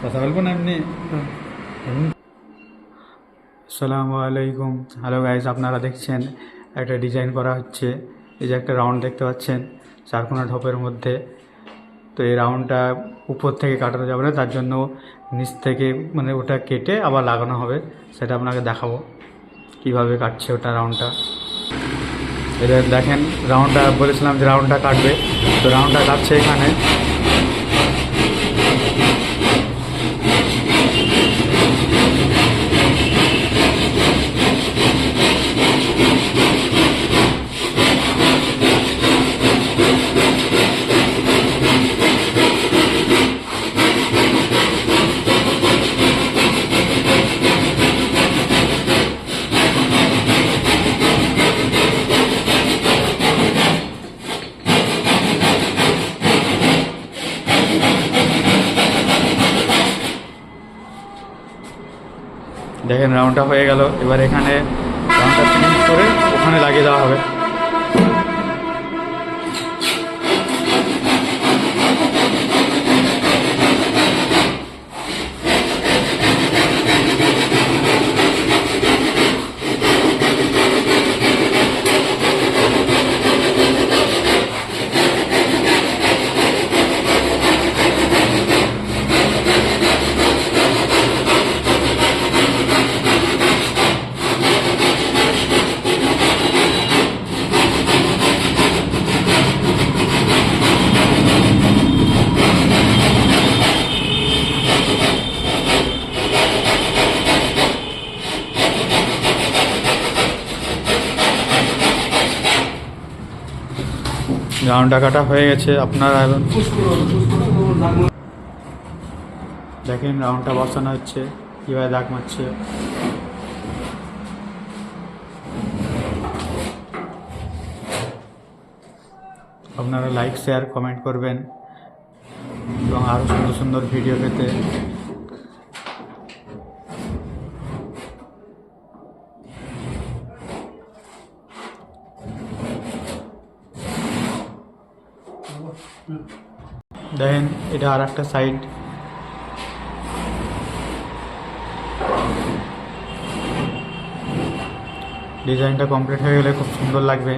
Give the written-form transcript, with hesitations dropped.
কথা বলবো না এমনি। আসসালামু আলাইকুম। হ্যালো গাইজ, আপনারা দেখছেন একটা ডিজাইন করা হচ্ছে। এই যে একটা রাউন্ড দেখতে পাচ্ছেন চারকোনা ঢপের মধ্যে। তো এই রাউন্ডটা উপর থেকে কাটানো যাবে না, তার জন্য নিচ থেকে মানে ওটা কেটে আবার লাগানো হবে। সেটা আপনাকে দেখাবো কীভাবে কাটছে ওটা রাউন্ডটা। এটা দেখেন, রাউন্ডটা বলেছিলাম যে রাউন্ডটা কাটবে, তো রাউন্ডটা কাটছে এখানে। দেখেন রাউন্ডটা হয়ে গেল। এবার এখানে রাউন্ডটা ফিনিশ করে ওখানে লাগিয়ে দেওয়া হবে। রাউন্ডটা কাটা হয়ে গেছে। আপনারা দেখেন রাউন্ডটা বসানো হচ্ছে, কীভাবে দাগ মারছে। আপনারা লাইক, শেয়ার, কমেন্ট করবেন এবং আরও সুন্দর সুন্দর ভিডিও পেতে দেখেন এটা আর একটা সাইড। ডিজাইনটা কমপ্লিট হয়ে গেলে খুব সুন্দর লাগবে।